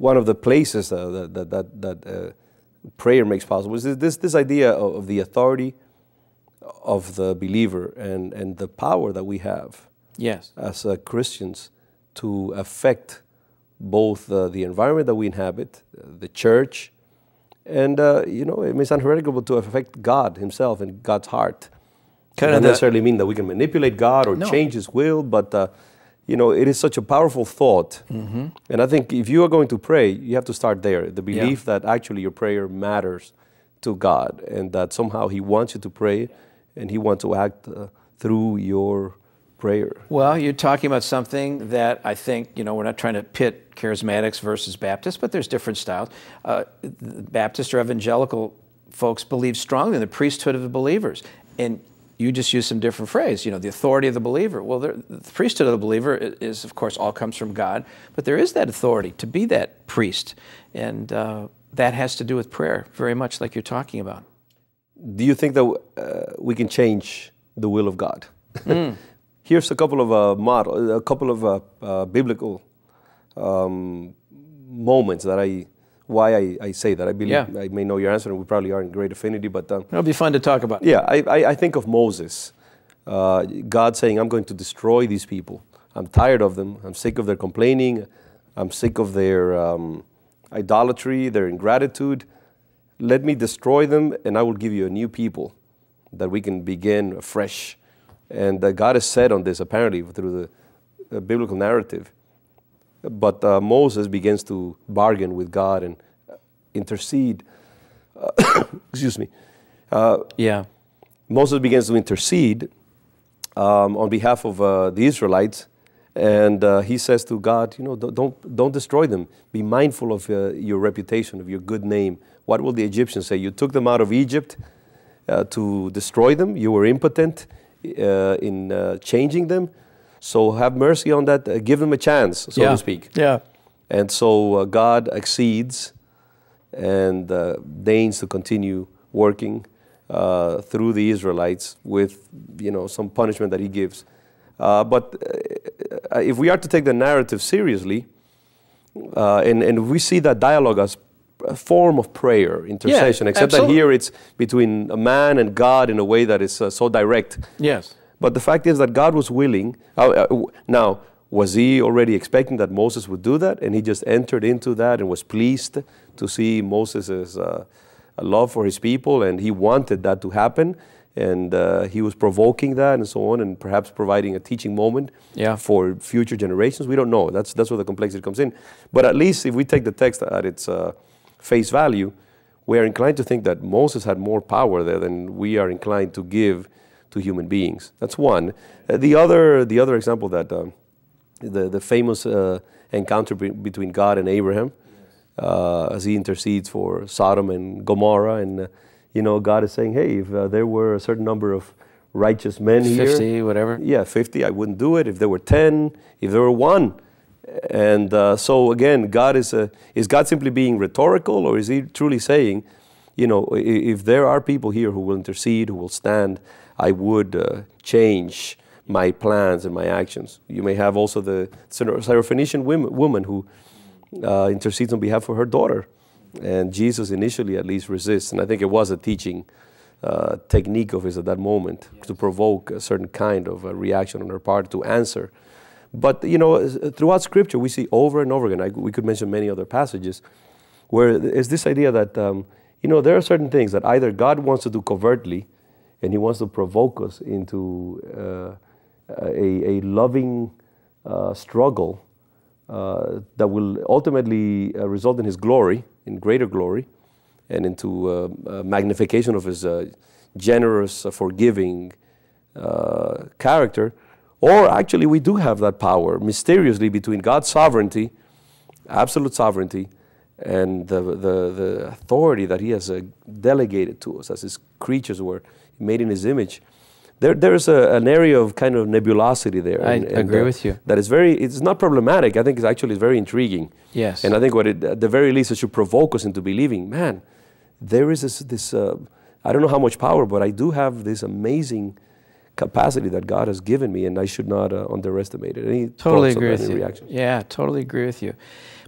one of the places that prayer makes possible is this idea of the authority of the believer and the power that we have, yes, as Christians, to affect both the environment that we inhabit, the church, and it may sound heretical, but to affect God Himself and God's heart. It doesn't necessarily mean that we can manipulate God or change His will, but it is such a powerful thought. Mm-hmm. And I think if you are going to pray, you have to start there. The belief that actually your prayer matters to God, and that somehow He wants you to pray, and He wants to act through your prayer. Well, you're talking about something that I think, we're not trying to pit charismatics versus Baptists, but there's different styles. Baptist or evangelical folks believe strongly in the priesthood of the believers. And you just use some different phrase, the authority of the believer. Well, the priesthood of the believer is, of course, all comes from God, but there is that authority to be that priest, and that has to do with prayer, very much like you're talking about. Do you think that we can change the will of God? Here's a couple of biblical moments that why I say that. I believe I may know your answer, and we probably are in great affinity, but it'll be fun to talk about. Yeah, I think of Moses, God saying, "I'm going to destroy these people. I'm tired of them. I'm sick of their complaining. I'm sick of their idolatry, their ingratitude. Let me destroy them, and I will give you a new people that we can begin afresh." And God is set on this, apparently, through the biblical narrative. But Moses begins to bargain with God and intercede. Excuse me. Moses begins to intercede on behalf of the Israelites, and he says to God, don't destroy them. Be mindful of your reputation, of your good name. What will the Egyptians say? You took them out of Egypt to destroy them. You were impotent in changing them. So have mercy on that. Give them a chance, so to speak. Yeah. And so God accedes and deigns to continue working through the Israelites with, some punishment that He gives. But if we are to take the narrative seriously, and we see that dialogue as a form of prayer, intercession, except that here it's between a man and God in a way that is so direct. Yes. But the fact is that God was willing. Now, was He already expecting that Moses would do that? And He just entered into that and was pleased to see Moses' love for his people, and He wanted that to happen. And He was provoking that and so on, and perhaps providing a teaching moment for future generations. We don't know. That's where the complexity comes in. But at least if we take the text at its face value, we are inclined to think that Moses had more power there than we are inclined to give to human beings. That's one. The other example, that the famous encounter between God and Abraham, as he intercedes for Sodom and Gomorrah, and God is saying, hey, if there were a certain number of righteous men 50, here, 50, whatever. Yeah, 50, I wouldn't do it. If there were 10, if there were 1. And so again, is God simply being rhetorical, or is He truly saying, if there are people here who will intercede, who will stand, I would change my plans and my actions. You may have also the Syrophoenician woman who intercedes on behalf of her daughter. And Jesus initially at least resists. And I think it was a teaching technique of His at that moment to provoke a certain kind of a reaction on her part to answer. But, throughout Scripture, we see over and over again, we could mention many other passages, where there's this idea that, there are certain things that either God wants to do covertly, and He wants to provoke us into a loving struggle that will ultimately result in His glory, in greater glory, and into magnification of His generous, forgiving character. Or actually, we do have that power mysteriously between God's sovereignty, absolute sovereignty, and the authority that He has delegated to us as His creatures were made in His image. There's an area of kind of nebulosity there. I agree with you. That is it's not problematic. I think it's actually very intriguing. Yes. And I think at the very least, it should provoke us into believing, man, there is this I don't know how much power, but I do have this amazing capacity that God has given me, and I should not underestimate it. Any totally thoughts on agree that, with any you. reactions? Yeah, totally agree with you.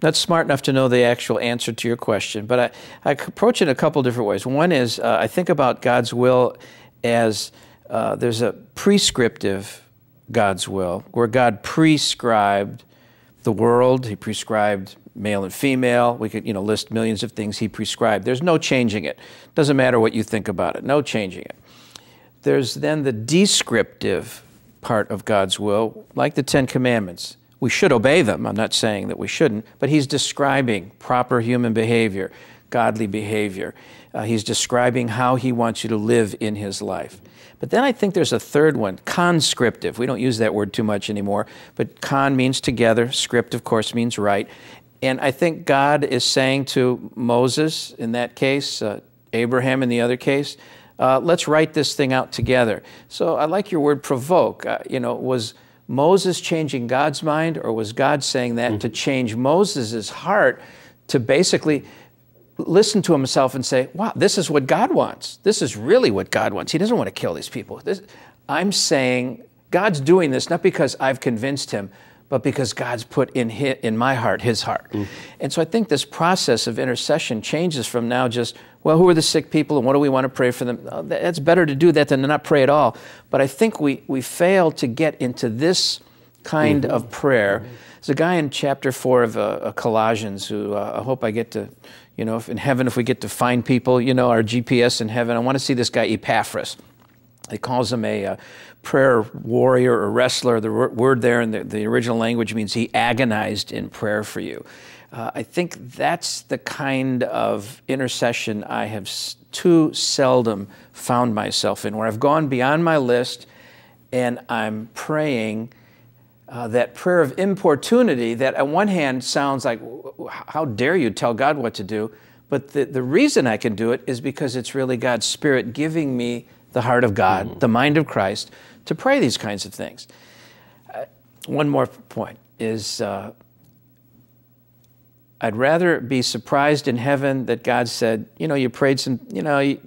not smart enough to know the actual answer to your question, but I approach it in a couple different ways. One is I think about God's will as there's a prescriptive God's will, where God prescribed the world. He prescribed male and female. We could, list millions of things He prescribed. There's no changing it. Doesn't matter what you think about it. No changing it. There's then the descriptive part of God's will, like the Ten Commandments. We should obey them. I'm not saying that we shouldn't, but He's describing proper human behavior, godly behavior. He's describing how He wants you to live in His life. But then I think there's a third one, conscriptive. We don't use that word too much anymore, but con means together. Script, of course, means right. And I think God is saying to Moses in that case, Abraham in the other case, let's write this thing out together. So I like your word provoke. Was Moses changing God's mind, or was God saying that to change Moses' heart to basically listen to himself and say, wow, this is what God wants. This is really what God wants. He doesn't want to kill these people. I'm saying God's doing this not because I've convinced Him, but because God's put in my heart, His heart. And so I think this process of intercession changes from now just, well, who are the sick people and what do we want to pray for them? That's better to do that than to not pray at all. But I think we fail to get into this kind of prayer. There's a guy in chapter 4 of Colossians who I hope I get to, if in heaven, if we get to find people, our GPS in heaven, I want to see this guy Epaphras. He calls him a prayer warrior or wrestler. The word there in the original language means he agonized in prayer for you. I think that's the kind of intercession I have too seldom found myself in, where I've gone beyond my list and I'm praying that prayer of importunity that on one hand sounds like, how dare you tell God what to do? But the reason I can do it is because it's really God's Spirit giving me the heart of God, the mind of Christ, to pray these kinds of things. One more point is I'd rather be surprised in heaven that God said, you prayed some,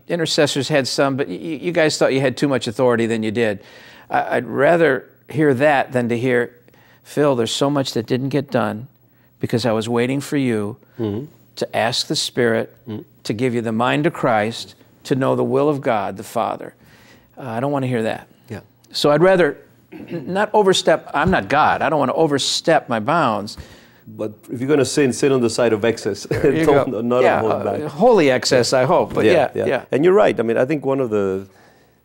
intercessors had some, but you guys thought you had too much authority than you did. I'd rather hear that than to hear, Phil, there's so much that didn't get done because I was waiting for you to ask the Spirit to give you the mind of Christ, to know the will of God, the Father. I don't want to hear that. Yeah. So I'd rather not overstep. I'm not God. I don't want to overstep my bounds. But if you're going to sin on the side of excess. Not hold back. Holy excess, I hope. But yeah. And you're right. I mean, I think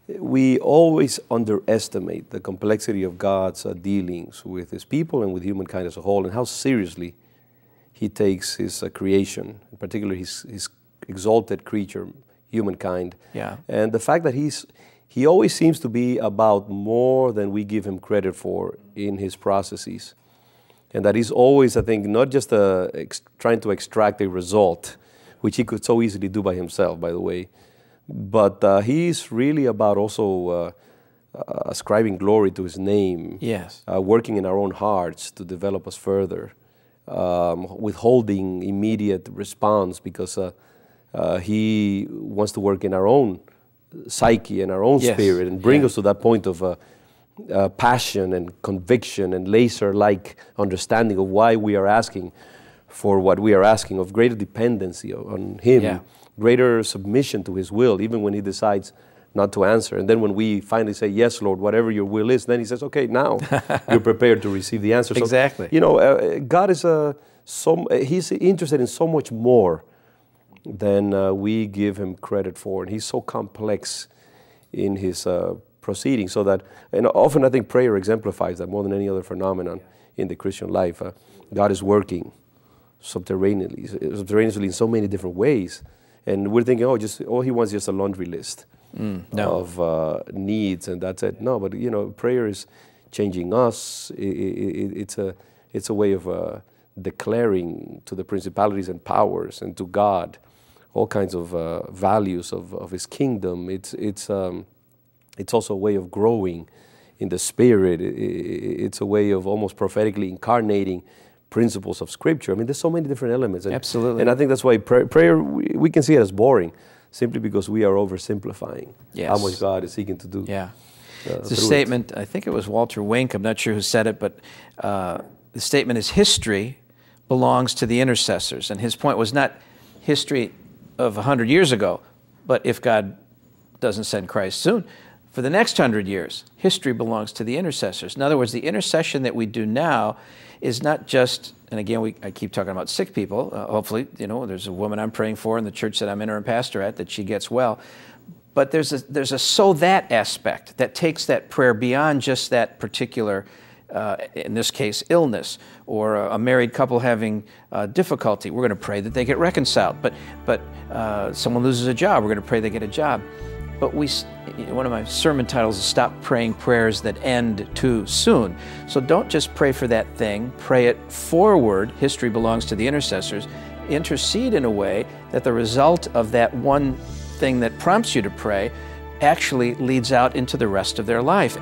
we always underestimate the complexity of God's dealings with His people and with humankind as a whole, and how seriously He takes His creation, in particular His exalted creature, humankind. Yeah. And the fact that He always seems to be about more than we give Him credit for in His processes. And that He's always, I think, not just trying to extract a result, which He could so easily do by Himself, by the way, but He's really about also ascribing glory to His name. Yes. Working in our own hearts to develop us further, withholding immediate response because He wants to work in our own psyche and our own spirit and bring us to that point of passion and conviction and laser-like understanding of why we are asking for what we are asking, of greater dependency on Him, greater submission to His will, even when He decides not to answer. And then when we finally say, yes, Lord, whatever your will is, then He says, okay, now you're prepared to receive the answer. Exactly. So, God is He's interested in so much more than we give Him credit for. And He's so complex in His proceedings, so that, and often I think prayer exemplifies that more than any other phenomenon in the Christian life. God is working subterraneously in so many different ways. And we're thinking, all He wants is just a laundry list of needs, and that's it. No, but prayer is changing us. It's a way of declaring to the principalities and powers and to God all kinds of values of His kingdom. It's also a way of growing in the Spirit. It's a way of almost prophetically incarnating principles of Scripture. I mean, there's so many different elements. Absolutely. And I think that's why prayer, we can see it as boring, simply because we are oversimplifying how much God is seeking to do. Yeah. It's a statement, I think it was Walter Wink, I'm not sure who said it, but the statement is, history belongs to the intercessors. And his point was not history of 100 years ago, but if God doesn't send Christ soon, for the next 100 years, history belongs to the intercessors. In other words, the intercession that we do now is not just, and again, I keep talking about sick people. Hopefully, there's a woman I'm praying for in the church that I'm interim pastor at, that she gets well. But there's a so that aspect that takes that prayer beyond just that particular, in this case, illness, or a married couple having difficulty. We're going to pray that they get reconciled. But someone loses a job, we're going to pray they get a job. But one of my sermon titles is Stop Praying Prayers That End Too Soon. So don't just pray for that thing, pray it forward. History belongs to the intercessors. Intercede in a way that the result of that one thing that prompts you to pray actually leads out into the rest of their life.